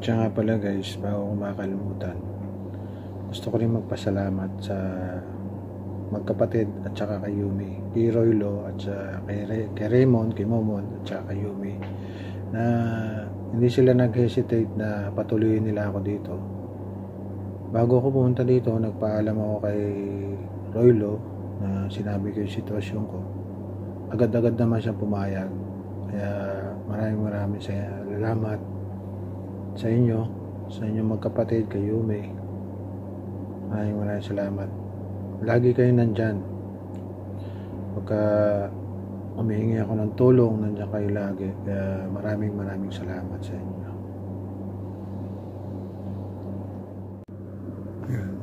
Siya nga pala guys, bago ko makalimutan, gusto ko rin magpasalamat sa magkapatid at saka kay Yumi, kay Roylo at saka kay Raymond, kay Momon at saka kay Yumi, na hindi sila nag-hesitate na patuloyin nila ako dito. Bago ako pumunta dito, nagpaalam ako kay Roylo na sinabi ko yung sitwasyon ko. Agad-agad naman siya pumayag. Kaya maraming salamat sa inyo magkapatid, kay Yumi. Maraming salamat. Lagi kayo nandyan. Pagka humihingi ako ng tulong, nandyan kayo lagi. Kaya maraming salamat sa inyo.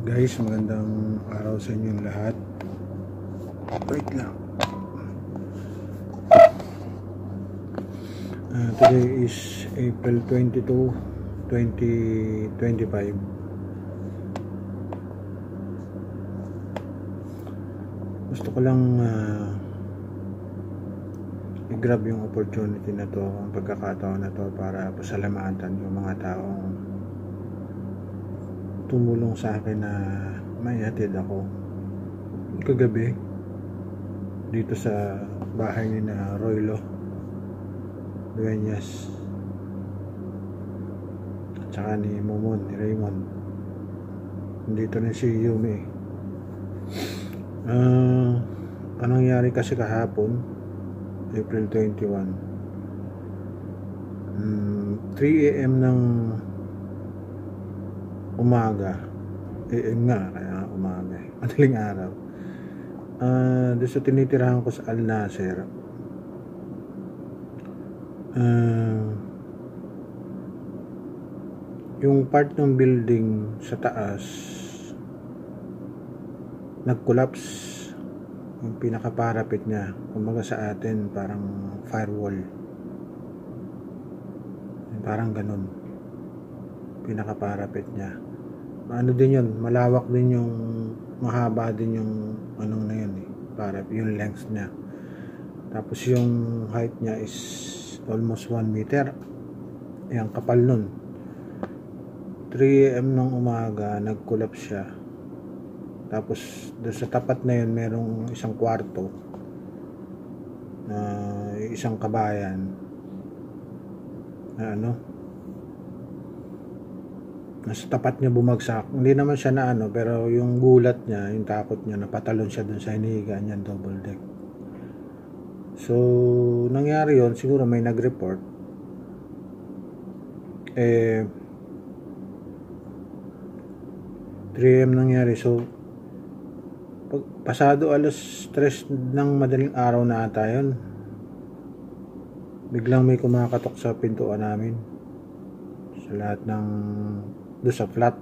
Guys, magandang araw sa inyong lahat. Wait lang. Today is April 22, 2025. Gusto ko lang i-grab yung opportunity na to, ang pagkakataon na to, para pasalamatan yung mga taong tumulong sa akin na may hatid ako kagabi dito sa bahay ni na Roylo Dueñas at saka ni Momon, ni Raymond. Dito rin si Yumi. Anong nangyari kasi kahapon, April 21, 3 AM ng umaga, AM nga, kaya umaga, madaling araw, doon sa tinitirahan ko sa Al Nasser, yung part ng building sa taas nag-collapse, yung pinaka-parapet niya, kumbaga sa atin parang firewall, parang ganun pinaka-parapet niya. Ano din yun, malawak din yung, mahaba din yung anong na yun para yung length niya. Tapos yung height niya is almost 1 meter. Yung kapal nun. 3 AM ng umaga nag-collapse siya. Tapos doon sa tapat na yun merong isang kwarto na isang kabayan na nasa tapat niya bumagsak. Hindi naman siya na pero yung gulat niya, yung takot niya, napatalon siya dun sa hinihigaan niya, double deck. So nangyari yon, siguro may nag-report, 3 AM nangyari. So pasado alas 3 ng madaling araw na ata yun, biglang may kumakatok sa pintuan namin, sa lahat ng doon sa flat,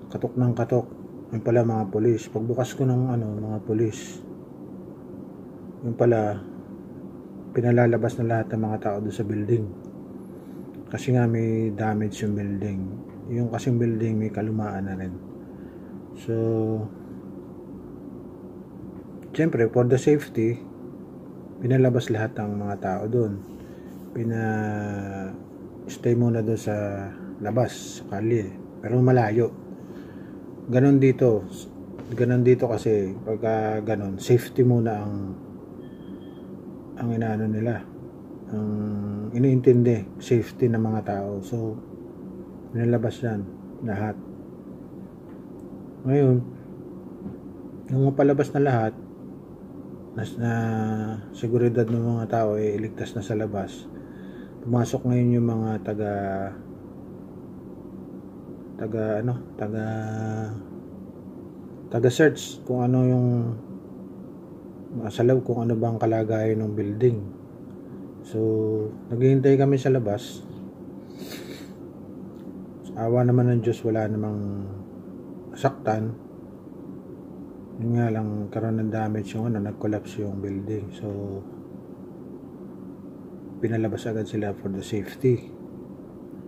katok ng katok. Yung pala mga polis. Pagbukas ko ng mga polis, yung pala pinalalabas na lahat ng mga tao doon sa building, kasi nga may damage yung building. Yung kasing building may kalumaan na rin. So siyempre for the safety, pinalabas lahat ng mga tao doon, stay muna doon sa labas, sa kalye, pero malayo. Ganon dito kasi pagka ganon, safety muna ang inaano nila, ang iniintindi, safety ng mga tao. So pinalabas yan lahat. Ngayon nung mapalabas na lahat, na seguridad ng mga tao iligtas na sa labas, pumasok ngayon yung mga taga search kung ano yung sa loob, kung ano bang kalagayan ng building. So naghihintay kami sa labas. Awa naman ng Diyos, wala namang saktan. Yun nga lang, karoon ng damage yung nag-collapse yung building. So pinalabas agad sila for the safety,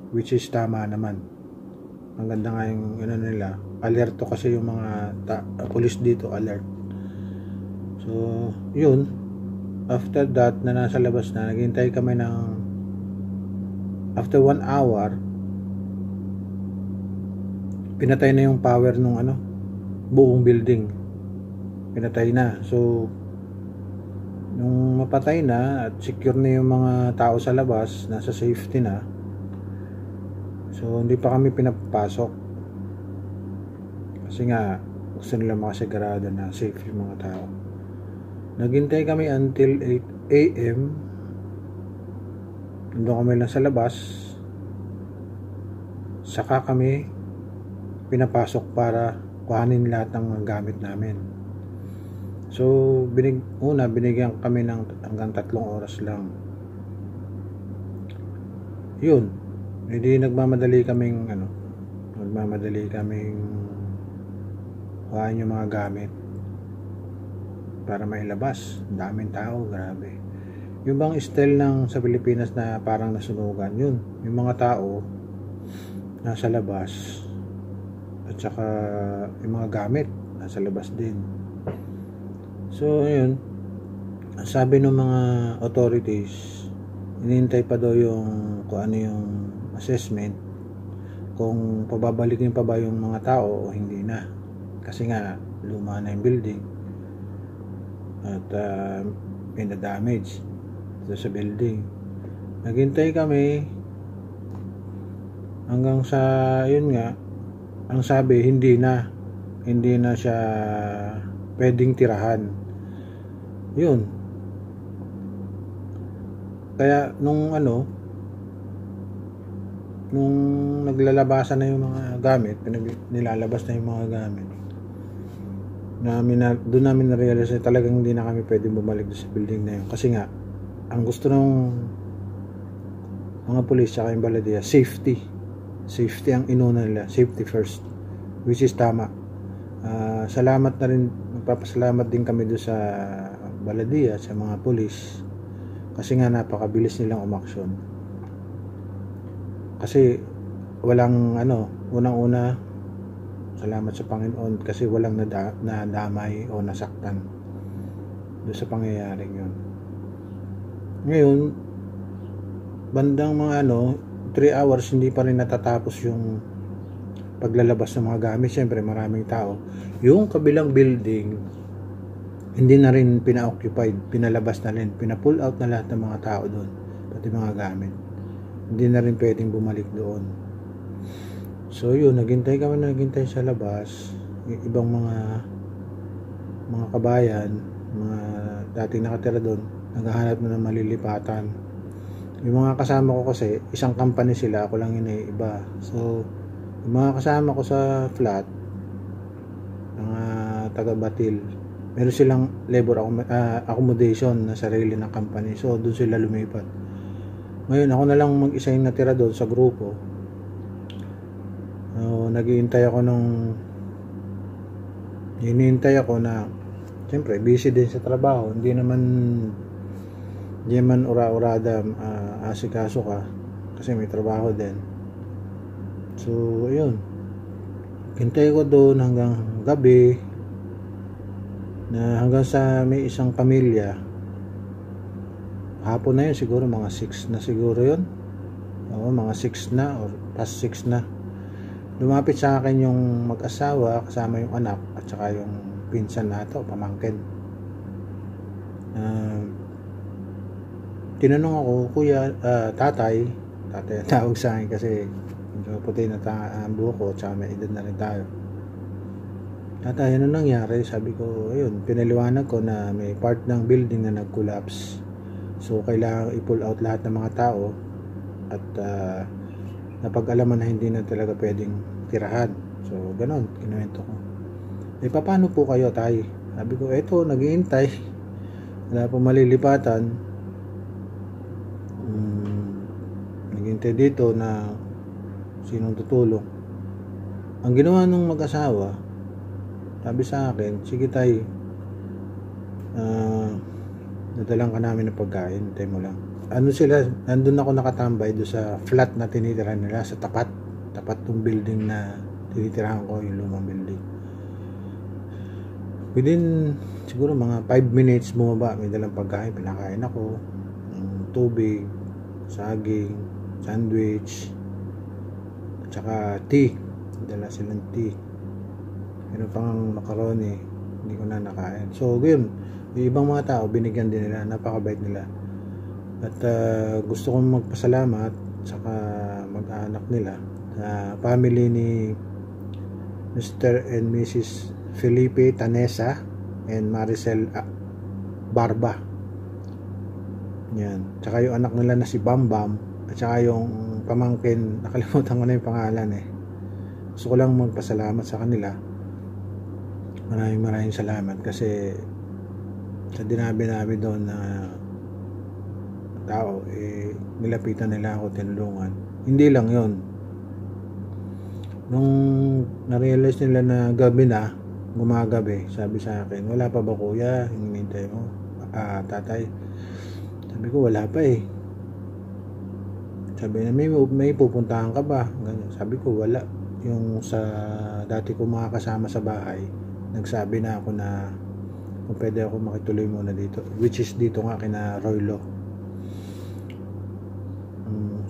which is tama naman. Ang ganda nga yung nila, alerto kasi yung mga police dito, alert. So yun, after that na nasa labas na, naghintay kami ng after 1 hour, pinatay na yung power nung buong building. Pinatay na. So, nung mapatay na at secure na yung mga tao sa labas, nasa safety na, so hindi pa kami pinapasok. Kasi nga, gusto nila makasigurado na safe yung mga tao. Naghintay kami until 8 AM. Nandun kami lang sa labas. Saka kami pinapasok para kuhanin lahat ng mga gamit namin. So, binigyan kami ng hanggang 3 oras lang. Yun. Hindi nagmamadali kaming kuhanin yung mga gamit para mailabas. Daming tao, grabe. Yung bang style ng sa Pilipinas na parang nasunugan, yun. Yung mga tao nasa labas at saka yung mga gamit nasa labas din. So, yun. Sabi ng mga authorities, hinihintay pa daw yung kung ano yung assessment, kung pababalikin pa ba yung mga tao o hindi na. Kasi nga, luma na yung building at pinadamage sa building. Naghintay kami hanggang sa yun nga, ang sabi hindi na siya pwedeng tirahan. Yun. Kaya nung naglalabasan na yung mga gamit, nilalabas na yung mga gamit, doon namin na-realize na talagang hindi na kami pwedeng bumalik sa building na yun. Kasi nga, ang gusto ng mga pulis at yung Baladia, safety ang inuna nila, safety first, which is tama. Salamat na rin, magpapasalamat din kami doon sa Baladia, sa mga pulis, kasi nga napakabilis nilang umaksyon. Kasi walang unang-una, salamat sa Panginoon kasi walang nadamay o nasaktan doon sa pangyayaring yun. Ngayon, bandang mga 3 hours hindi pa rin natatapos yung paglalabas ng mga gamit. Siyempre maraming tao. Yung kabilang building hindi na rin pina-occupied, pinalabas na rin, pina-pull out na lahat ng mga tao doon, pati mga gamit. Hindi na rin pwedeng bumalik doon. So yun, naghintay sa labas. Yung ibang mga kabayan, mga dating nakatira doon, naghahanap na ng malilipatan. Yung mga kasama ko kasi, isang company sila, ako lang iba. So, yung mga kasama ko sa flat, mga taga-Batil, meron silang labor accommodation na sarili ng company. So, doon sila lumipat. Ngayon, ako na lang mag-isa yung natira doon sa grupo. Hinihintay ako na siyempre busy din sa trabaho, hindi naman ura-urada asikaso ka kasi may trabaho din. So ayun, hintay ko doon hanggang gabi, na hanggang sa may isang pamilya, hapon na yun, siguro mga 6 na siguro yun, mga 6 na or past 6 na. Lumapit sa akin yung mag-asawa kasama yung anak at saka yung pinsan nato, pamangkin. Tinanong ako, kuya, tatay ang tawag sa akin kasi medyo puti na buhok ko at saka may edad na rin tayo. Tatay, ano nangyari? Sabi ko, ayun, pinaliwanag ko na may part ng building na nag-collapse. So, kailangan i-pull out lahat ng mga tao at napag-alaman na hindi na talaga pwedeng tirahan. So, ganon, kinuwento ko. Paano po kayo, tay? Sabi ko, eto, naghihintay. Wala pong malilipatan. Naghihintay dito na sinong tutulong. Ang ginawa nung mag-asawa, sabi sa akin, sige tay, nadalang ka namin ng pagkain, hintay mo lang. Nandun ako nakatambay doon sa flat na tinitirahan nila, sa tapat tong building na tinitirahan ko, yung lumang building. Within siguro mga 5 minutes bumaba, may dalang pagkain, pinakain ako, tubig, saging, sandwich, at saka tea. Dala silang tea. Meron pang macaroni, hindi ko na nakain. So yun, yung ibang mga tao binigyan din nila, napakabait nila. At gusto kong magpasalamat saka mag-anak nila sa family ni Mr. and Mrs. Felipe Tanesa and Maricel Barba. Yan. Tsaka yung anak nila na si Bambam, at saka yung pamangkin, nakalimutan ko na yung pangalan eh. Gusto ko lang magpasalamat sa kanila. Maraming salamat kasi sa dinabi doon na tao, nilapitan nila ako, tinulungan. Hindi lang yon. Nung na-realize nila na gabi na, gumagabi, sabi sa akin, wala pa ba kuya? Hinihintay mo? Tatay. Sabi ko, wala pa eh. Sabi na, may pupuntahan ka ba? Ganyan. Sabi ko, wala. Yung sa dati ko mga kasama sa bahay, nagsabi na ako na kung pwede ako makituloy muna dito, which is dito nga kina Roylo.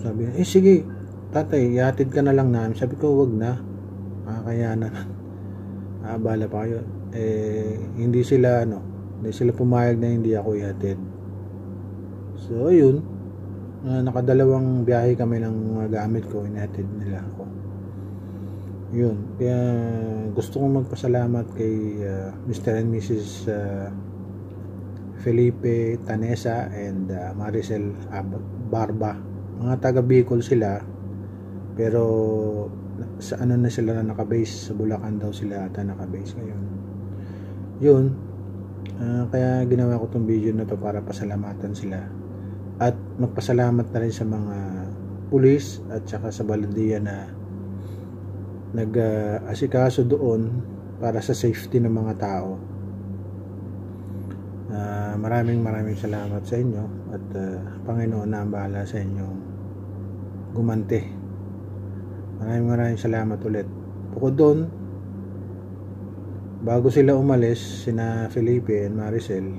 Sabi na, sige tatay, ihatid ka na lang namin. Sabi ko, wag na, kakayanan. Abala pa kayo. Hindi sila pumayag na hindi ako ihatid. So ayun, nakadalawang biyahe kami ng gamit ko, ihatid nila ako. Yun, kaya gusto kong magpasalamat kay Mr. and Mrs. Felipe Tanesa and Maricel Barba. Mga taga Bicol sila, pero sa na sila na nakabase, sa Bulacan daw sila ata nakabase ngayon. Yun, kaya ginawa ko tong video na to para pasalamatan sila at magpasalamat na rin sa mga pulis at saka sa balandiya na nag-asikaso doon para sa safety ng mga tao. Maraming salamat sa inyo at Panginoon na ang bahala sa inyong gumante. Maraming salamat ulit. Bukod doon, bago sila umalis, sina Felipe and Maricel,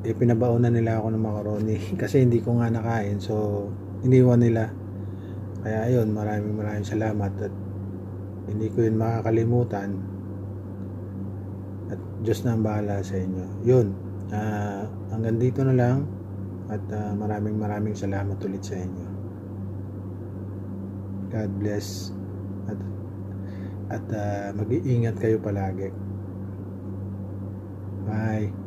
pinabaunan nila ako ng macaroni kasi hindi ko nga nakain, so iniwan nila. Kaya ayun, maraming salamat at hindi ko yun makakalimutan at Diyos na ang bahala sa inyo. Yun, hanggang dito na lang at maraming salamat ulit sa inyo. God bless at mag-iingat kayo palagi. Bye.